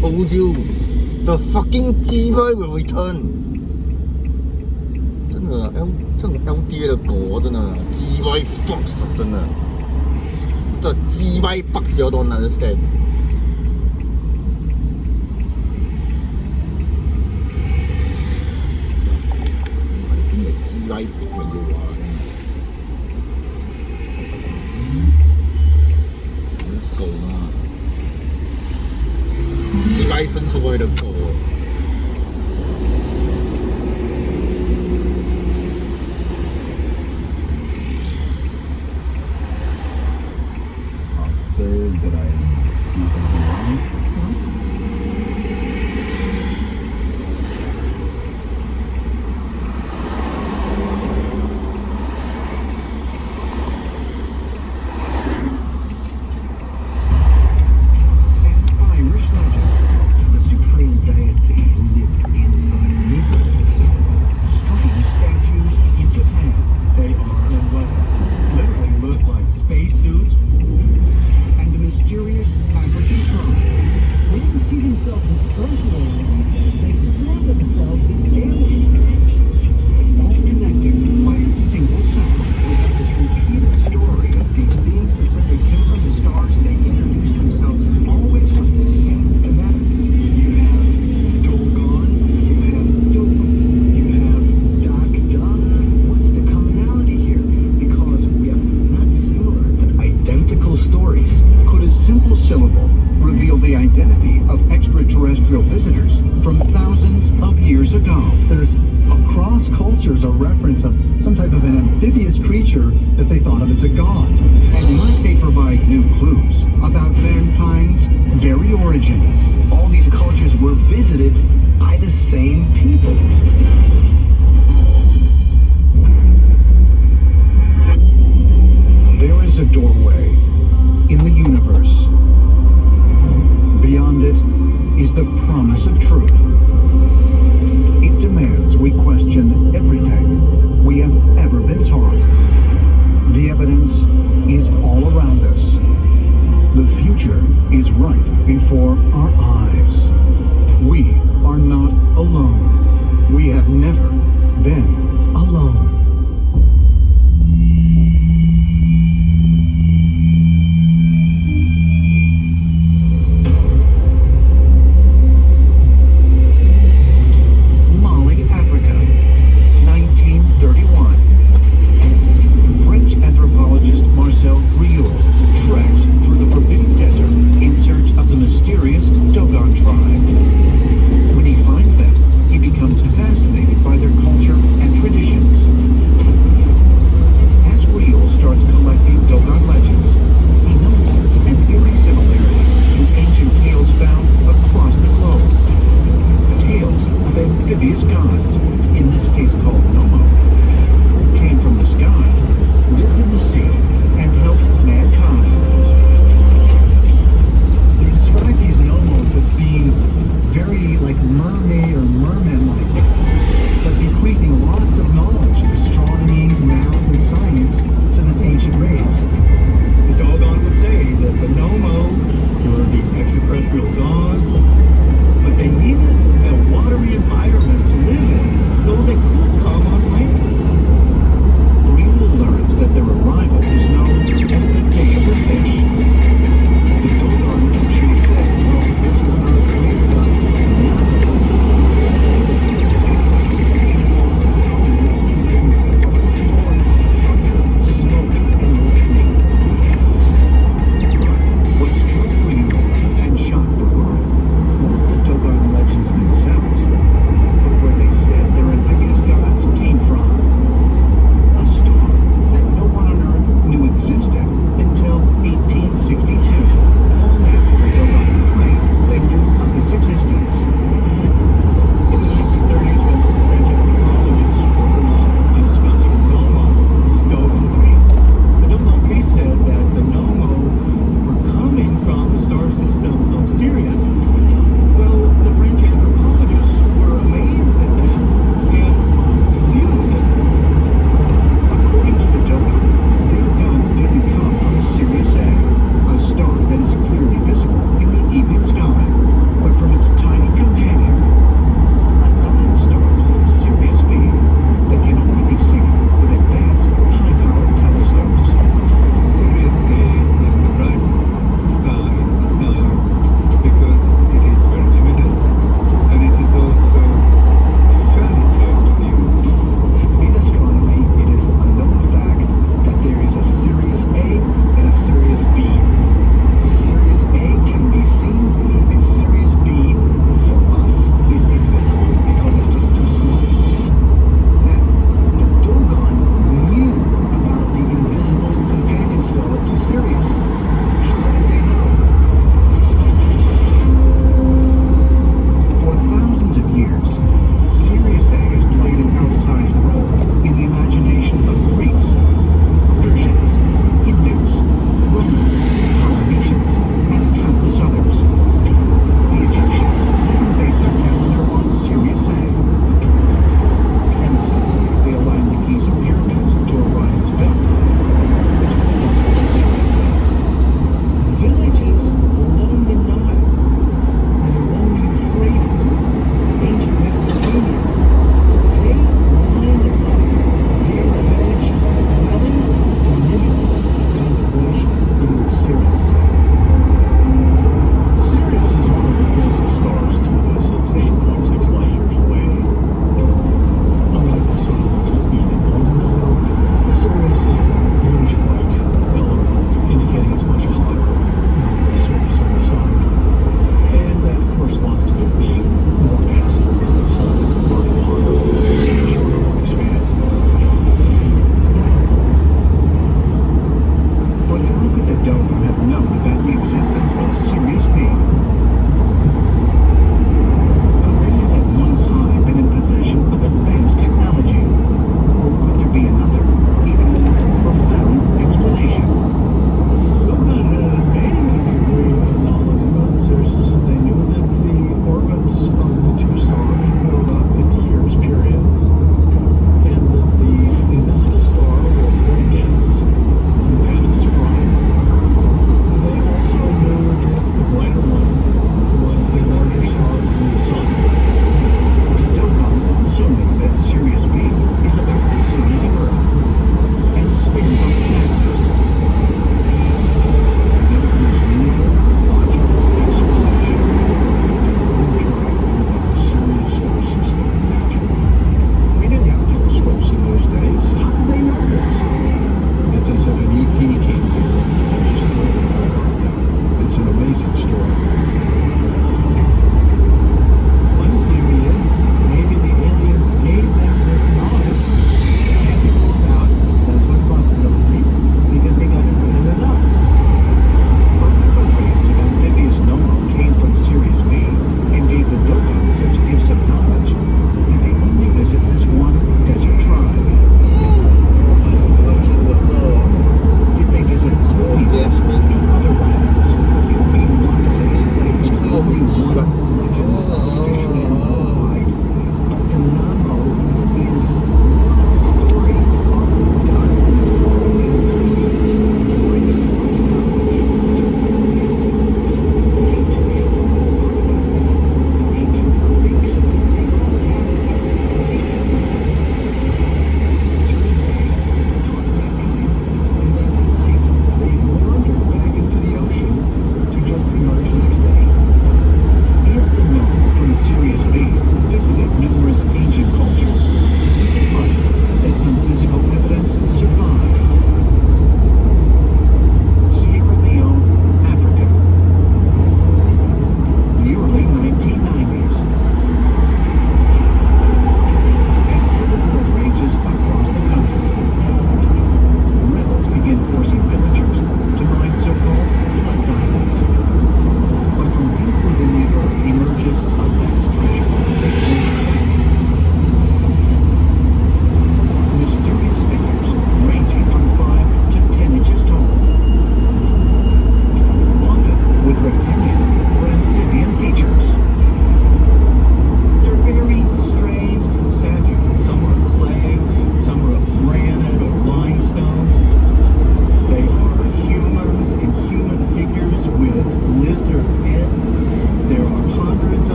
told you the fucking 鸡巴 will return。 真的用爹的狗，真的鸡巴 fucks， 真的这鸡巴 fucks you don't understand。 真的鸡巴 fuck 你啊！狗啊！ 鸡巴生出来的狗。 Did I do something wrong? An Irish legend. The supreme deity lived inside neighborhoods. Strange statues in Japan. They are in what literally look like spacesuits. And a mysterious African tribe. They didn't see themselves as earthlings. They saw themselves as aliens. All connected by a single sound. We have this repeated story of these beings that said they came from the stars and they introduced themselves always with the same thematics. You have Dogon, you have Doku, you have Dagda. What's the commonality here? Because we have not similar but identical stories. Could a simple syllable reveal the identity of extraterrestrial visitors from thousands of years ago? There's across cultures a reference of some type of an amphibious creature that they thought of as a god. And might they provide new clues about mankind's very origins? All these cultures were visited by the same people. There is a doorway in the universe. Beyond it is the promise of truth. It demands we question everything we have ever been taught. The evidence is all around us. The future is right before our eyes. We are not alone. We have never been alone. Mali, Africa, 1931. French anthropologist Marcel Brioux treks through the Forbidden Desert in search of the mysterious Dogon tribe. When he finds them, he becomes fascinated by their culture and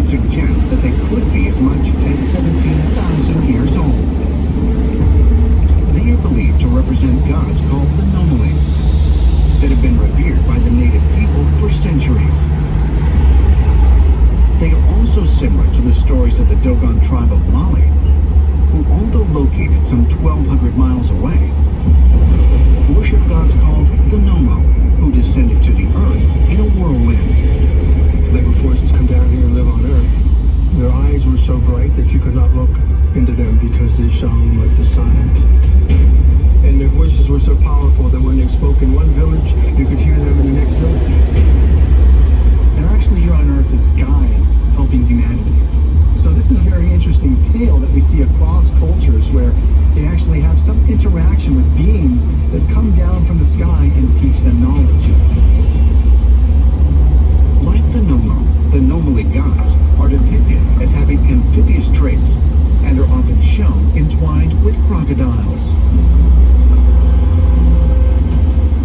suggest that they could be as much as 17,000 years old. They are believed to represent gods called the Nomoli that have been revered by the native people for centuries. They are also similar to the stories of the Dogon tribe of Mali, who, although located some 1,200 miles away, worship gods called the Nomo, who descended to the earth in a whirlwind. They were forced to come down here and live on Earth. Their eyes were so bright that you could not look into them because they shone like the sun. And their voices were so powerful that when they spoke in one village, you could hear them in the next village. They're actually here on Earth as guides helping humanity. So this is a very interesting tale that we see across cultures where they actually have some interaction with beings that come down from the sky and teach them knowledge. Like the Nomo, the Nomoli gods are depicted as having amphibious traits and are often shown entwined with crocodiles.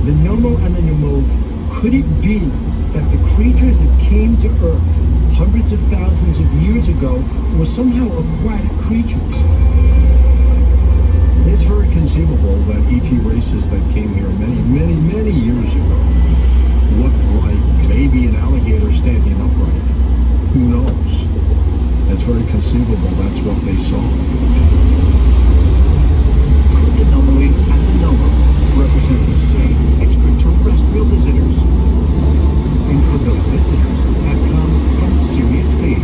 The Nomo and the Nomoli. Could it be that the creatures that came to Earth hundreds of thousands of years ago were somehow aquatic creatures? It's very conceivable that ET races that came here many years ago looked like maybe an alligator standing upright. Who knows? It's very conceivable that's what they saw. Could the Nomoli and the Nomo represent the same extraterrestrial visitors? And could those visitors have come from Sirius B?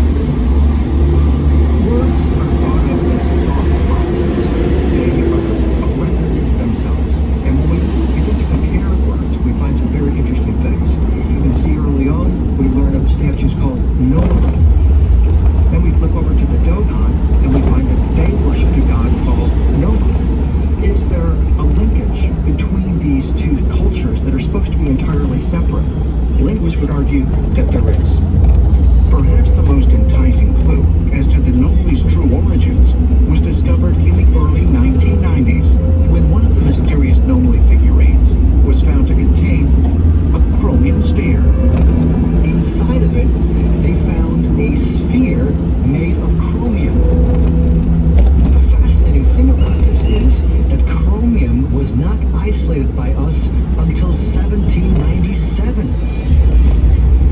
Words are thought of as thought process. They are a record into themselves. And when we begin to compare words, we find some very interesting things. In Sierra Leone, we learn of statues called Noma. Then we flip over to the Dogon, and we find that they worship a god called Noma. Is there a linkage between these two cultures that are supposed to be entirely separate? Linguists would argue that there is. Perhaps the most enticing clue as to the Nomoli's true origins was discovered in the early 1990s when one of the mysterious Nomoli figurines was found to contain a chromium sphere. Inside of it, they found a sphere made of chromium. The fascinating thing about this is that chromium was not isolated by us until 1797.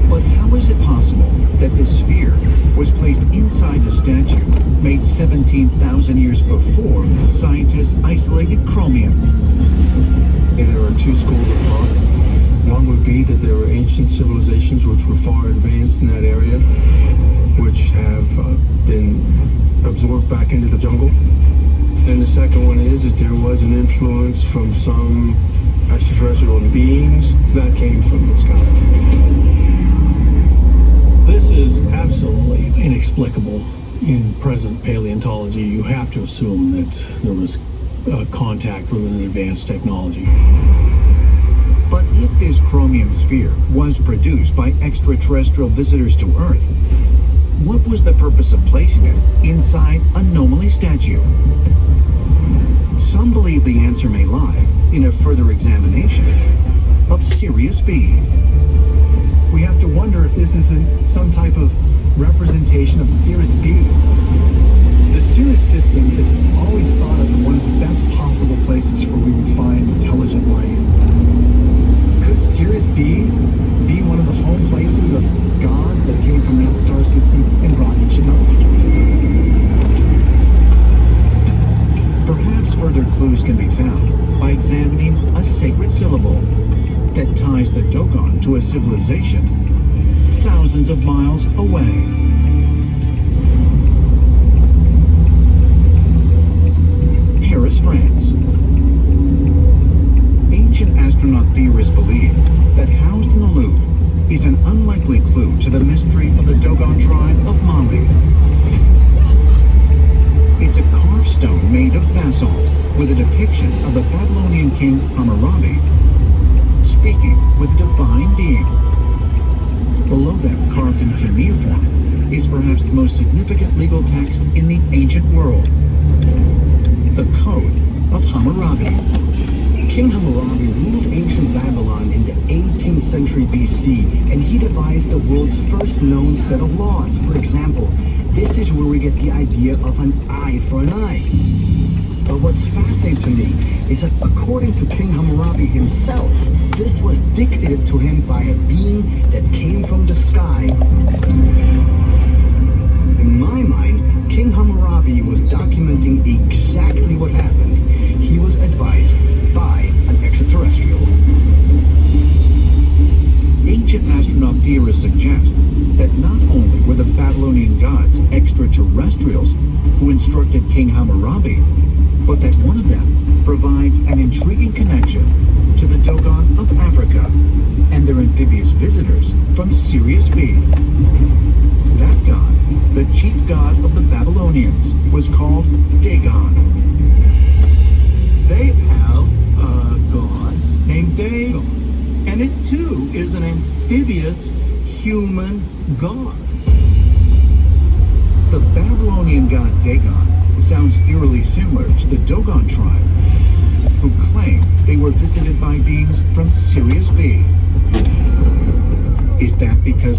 But how is it possible that this sphere was placed inside a statue made 17,000 years before scientists isolated chromium? And there are two schools of thought. One would be that there were ancient civilizations which were far advanced in that area, which have been absorbed back into the jungle. And the second one is that there was an influence from some extraterrestrial beings that came from the sky. This is absolutely inexplicable. In present paleontology, you have to assume that there was contact with an advanced technology. But if this chromium sphere was produced by extraterrestrial visitors to Earth, what was the purpose of placing it inside a Nomoli statue? Some believe the answer may lie in a further examination of Sirius B. We have to wonder if this isn't some type of representation of Sirius B. The Sirius system is always thought of as one of the best possible places where we would find intelligent life. Could Sirius B be one of the home places of gods that came from that star system and brought ancient knowledge? Perhaps further clues can be found by examining a sacred syllable that ties the Dogon to a civilization thousands of miles away. Paris, France. Ancient astronaut theorists believe that housed in the Louvre is an unlikely clue to the mystery of the Dogon tribe of Mali. It's a carved stone made of basalt with a depiction of the Babylonian king Hammurabi speaking with a divine being. Below them, carved in cuneiform, is perhaps the most significant legal text in the ancient world, the Code of Hammurabi. King Hammurabi ruled ancient Babylon in the 18th century BC, and he developed devised the world's first known set of laws. For example, this is where we get the idea of an eye for an eye. But what's fascinating to me is that according to King Hammurabi himself, this was dictated to him by a being that came from the sky. In my mind, King Hammurabi was documenting exactly what happened. He was advised by an extraterrestrial. Ancient astronaut theorists suggest that not only were the Babylonian gods extraterrestrials who instructed King Hammurabi, but that one of them provides an intriguing connection to the Dogon of Africa and their amphibious visitors from Sirius B. That god, the chief god of the Babylonians, was called Dagon. They have a god named Dagon, and it too is an amphibious human god. The Babylonian god Dagon sounds eerily similar to the Dogon tribe, who claim they were visited by beings from Sirius B. Is that because